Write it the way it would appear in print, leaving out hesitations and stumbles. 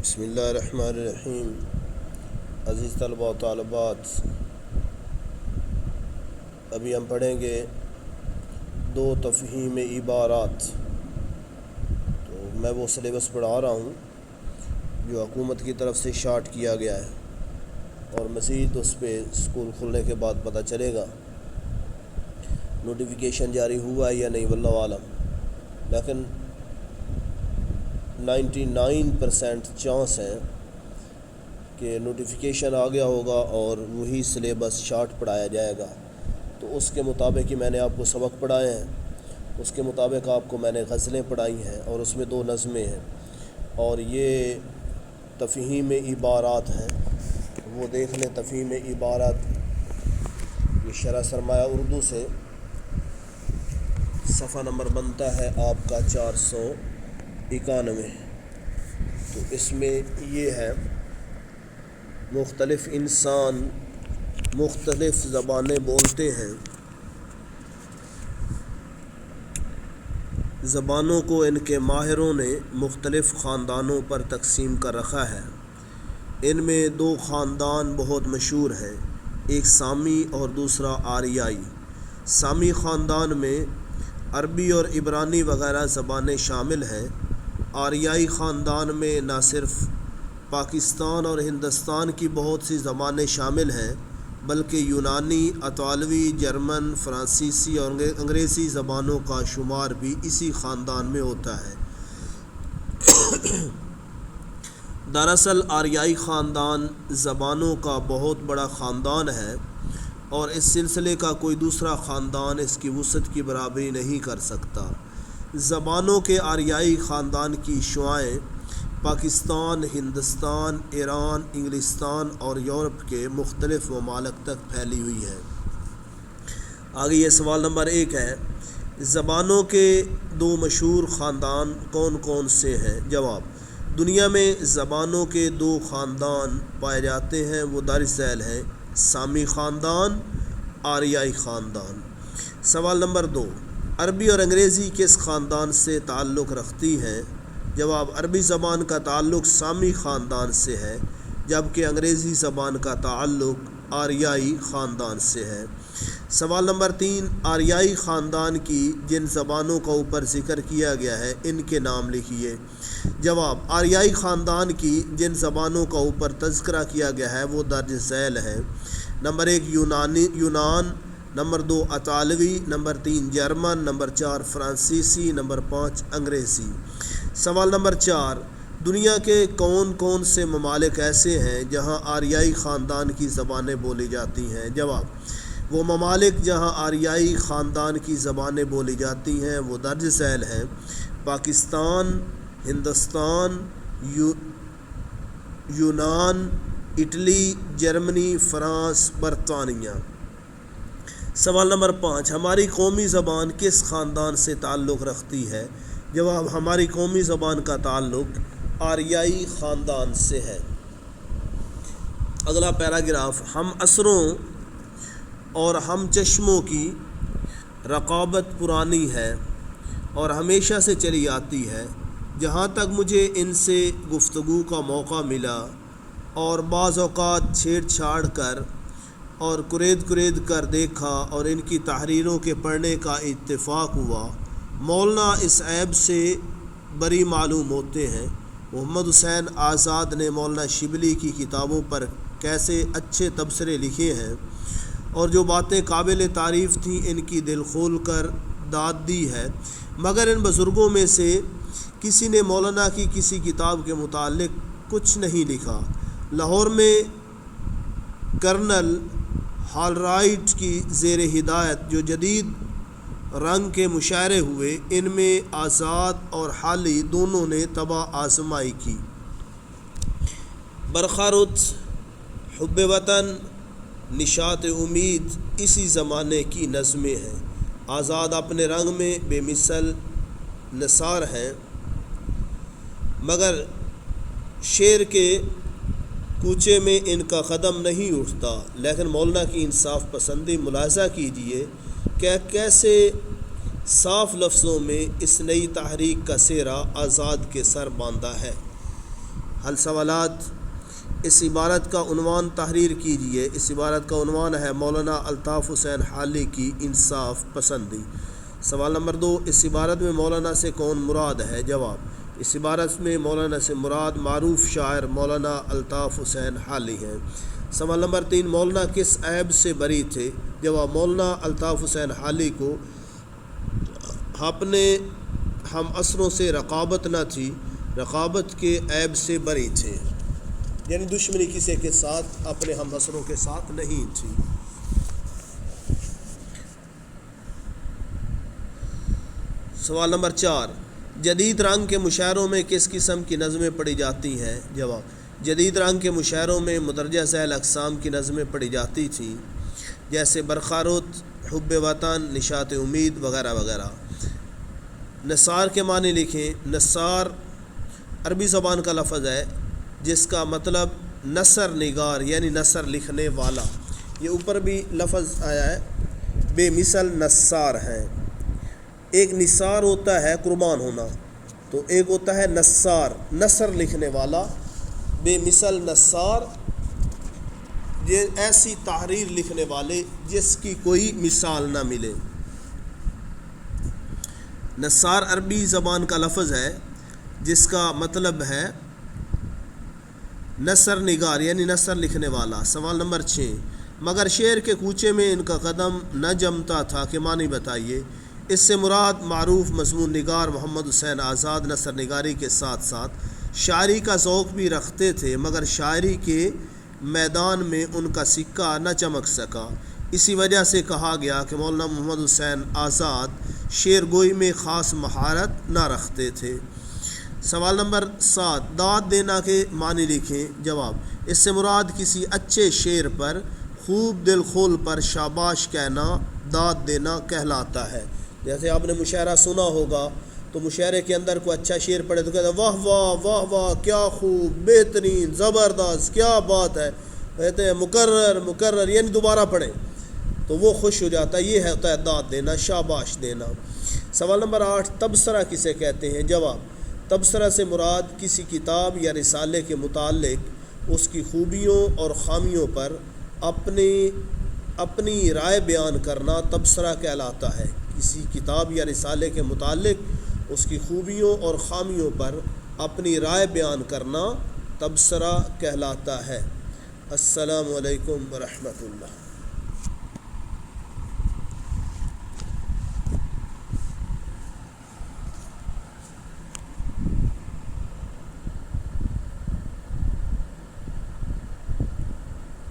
بسم اللہ الرحمن الرحیم۔ عزیز طلباء و طالبات، ابھی ہم پڑھیں گے دو تفہیم عبارات۔ تو میں وہ سلیبس پڑھا رہا ہوں جو حکومت کی طرف سے شارٹ کیا گیا ہے، اور مزید اس پہ اسکول کھلنے کے بعد پتہ چلے گا نوٹیفیکیشن جاری ہوا ہے یا نہیں، واللہ عالم، لیکن 99% چانس ہیں کہ نوٹیفیکیشن آ گیا ہوگا اور وہی سلیبس شارٹ پڑھایا جائے گا۔ تو اس کے مطابق ہی میں نے آپ کو سبق پڑھائے ہیں، اس کے مطابق آپ کو میں نے غزلیں پڑھائی ہیں، اور اس میں 2 نظمیں ہیں، اور یہ تفہیم عبارات ہیں۔ وہ دیکھ لیں تفہیم عبارات، یہ شرح سرمایہ اردو سے صفحہ نمبر بنتا ہے آپ کا 491۔ تو اس میں یہ ہے، مختلف انسان مختلف زبانیں بولتے ہیں، زبانوں کو ان کے ماہروں نے مختلف خاندانوں پر تقسیم کر رکھا ہے۔ ان میں 2 خاندان بہت مشہور ہیں، ایک سامی اور دوسرا آریائی۔ سامی خاندان میں عربی اور عبرانی وغیرہ زبانیں شامل ہیں۔ آریائی خاندان میں نہ صرف پاکستان اور ہندوستان کی بہت سی زبانیں شامل ہیں، بلکہ یونانی، اطالوی، جرمن، فرانسیسی اور انگریزی زبانوں کا شمار بھی اسی خاندان میں ہوتا ہے۔ دراصل آریائی خاندان زبانوں کا بہت بڑا خاندان ہے، اور اس سلسلے کا کوئی دوسرا خاندان اس کی وسعت کی برابری نہیں کر سکتا۔ زبانوں کے آریائی خاندان کی شعاعیں پاکستان، ہندوستان، ایران، انگلستان اور یورپ کے مختلف ممالک تک پھیلی ہوئی ہیں۔ آگے یہ سوال نمبر 1 ہے، زبانوں کے 2 مشہور خاندان کون کون سے ہیں؟ جواب: دنیا میں زبانوں کے 2 خاندان پائے جاتے ہیں، وہ درج ذیل ہیں: سامی خاندان، آریائی خاندان۔ سوال نمبر 2، عربی اور انگریزی کس خاندان سے تعلق رکھتی ہیں؟ جواب: عربی زبان کا تعلق سامی خاندان سے ہے، جبکہ انگریزی زبان کا تعلق آریائی خاندان سے ہے۔ سوال نمبر 3، آریائی خاندان کی جن زبانوں کا اوپر ذکر کیا گیا ہے ان کے نام لکھیے۔ جواب: آریائی خاندان کی جن زبانوں کا اوپر تذکرہ کیا گیا ہے وہ درج ذیل ہیں: نمبر 1 یونان، نمبر 2 اطالوی، نمبر 3 جرمن، نمبر 4 فرانسیسی، نمبر 5 انگریزی۔ سوال نمبر 4، دنیا کے کون کون سے ممالک ایسے ہیں جہاں آریائی خاندان کی زبانیں بولی جاتی ہیں؟ جواب: وہ ممالک جہاں آریائی خاندان کی زبانیں بولی جاتی ہیں وہ درج ذیل ہیں: پاکستان، ہندوستان، یونان، اٹلی، جرمنی، فرانس، برطانیہ۔ سوال نمبر 5، ہماری قومی زبان کس خاندان سے تعلق رکھتی ہے؟ جواب: ہماری قومی زبان کا تعلق آریائی خاندان سے ہے۔ اگلا پیراگراف، ہم عصروں اور ہم چشموں کی رقابت پرانی ہے اور ہمیشہ سے چلی آتی ہے۔ جہاں تک مجھے ان سے گفتگو کا موقع ملا اور بعض اوقات چھیڑ چھاڑ کر اور کرید کر دیکھا اور ان کی تحریروں کے پڑھنے کا اتفاق ہوا، مولانا اس عیب سے بری معلوم ہوتے ہیں۔ محمد حسین آزاد نے مولانا شبلی کی کتابوں پر کیسے اچھے تبصرے لکھے ہیں، اور جو باتیں قابل تعریف تھیں ان کی دل کھول کر داد دی ہے، مگر ان بزرگوں میں سے کسی نے مولانا کی کسی کتاب کے متعلق کچھ نہیں لکھا۔ لاہور میں کرنل ہال رائٹ کی زیر ہدایت جو جدید رنگ کے مشاعرے ہوئے، ان میں آزاد اور حالی دونوں نے طبع آزمائی کی۔ برخاست، حب وطن، نشاط امید اسی زمانے کی نظمیں ہیں۔ آزاد اپنے رنگ میں بے مثل نثار ہیں، مگر شعر کے کوچے میں ان کا قدم نہیں اٹھتا۔ لیکن مولانا کی انصاف پسندی ملاحظہ کیجیے کہ کیسے صاف لفظوں میں اس نئی تحریک کا سہرا آزاد کے سر باندھا ہے۔ حل سوالات۔ اس عبارت کا عنوان تحریر کیجیے۔ اس عبارت کا عنوان ہے مولانا الطاف حسین حالی کی انصاف پسندی۔ سوال نمبر 2، اس عبارت میں مولانا سے کون مراد ہے؟ جواب، اس عبارت میں مولانا سے مراد معروف شاعر مولانا الطاف حسین حالی ہیں۔ سوال نمبر 3، مولانا کس عیب سے بری تھے؟ جواب، مولانا الطاف حسین حالی کو اپنے ہم عصروں سے رقابت نہ تھی، رقابت کے عیب سے بری تھے، یعنی دشمنی کسی کے ساتھ اپنے ہم عصروں کے ساتھ نہیں تھی۔ سوال نمبر 4، جدید رنگ کے مشاعروں میں کس قسم کی نظمیں پڑھی جاتی ہیں؟ جواب، جدید رنگ کے مشاعروں میں مدرجہ ذیل اقسام کی نظمیں پڑھی جاتی تھیں، جیسے برخاروت، حب وطن، نشاط امید وغیرہ وغیرہ۔ نثار کے معنی لکھیں۔ نثار عربی زبان کا لفظ ہے جس کا مطلب نثر نگار یعنی نثر لکھنے والا۔ یہ اوپر بھی لفظ آیا ہے، بے مثل نثار ہیں۔ ایک نثار ہوتا ہے قربان ہونا، تو ایک ہوتا ہے نثار نثر لکھنے والا۔ بے مثل نثار یہ ایسی تحریر لکھنے والے جس کی کوئی مثال نہ ملے۔ نثار عربی زبان کا لفظ ہے جس کا مطلب ہے نثر نگار یعنی نثر لکھنے والا۔ سوال نمبر 6، مگر شعر کے کوچے میں ان کا قدم نہ جمتا تھا کے معنی بتائیے۔ اس سے مراد معروف مضمون نگار محمد حسین آزاد نثر نگاری کے ساتھ ساتھ شاعری کا ذوق بھی رکھتے تھے، مگر شاعری کے میدان میں ان کا سکہ نہ چمک سکا۔ اسی وجہ سے کہا گیا کہ مولانا محمد حسین آزاد شعر گوئی میں خاص مہارت نہ رکھتے تھے۔ سوال نمبر 7، داد دینا کے معنی لکھیں۔ جواب، اس سے مراد کسی اچھے شعر پر خوب دل کھول پر شاباش کہنا داد دینا کہلاتا ہے۔ جیسے آپ نے مشاعرہ سنا ہوگا تو مشاعرے کے اندر کوئی اچھا شعر پڑھے تو کہتے ہیں واہ واہ واہ واہ، کیا خوب، بہترین، زبردست، کیا بات ہے، کہتے ہیں مکرر یعنی دوبارہ پڑھیں تو وہ خوش ہو جاتا ہے۔ یہ ہوتا ہے داد دینا، شاباش دینا۔ سوال نمبر 8، تبصرہ کسے کہتے ہیں؟ جواب، تبصرہ سے مراد کسی کتاب یا رسالے کے متعلق اس کی خوبیوں اور خامیوں پر اپنی رائے بیان کرنا تبصرہ کہلاتا ہے۔ کسی کتاب یا رسالے کے متعلق اس کی خوبیوں اور خامیوں پر اپنی رائے بیان کرنا تبصرہ کہلاتا ہے۔ السلام علیکم ورحمۃ اللہ۔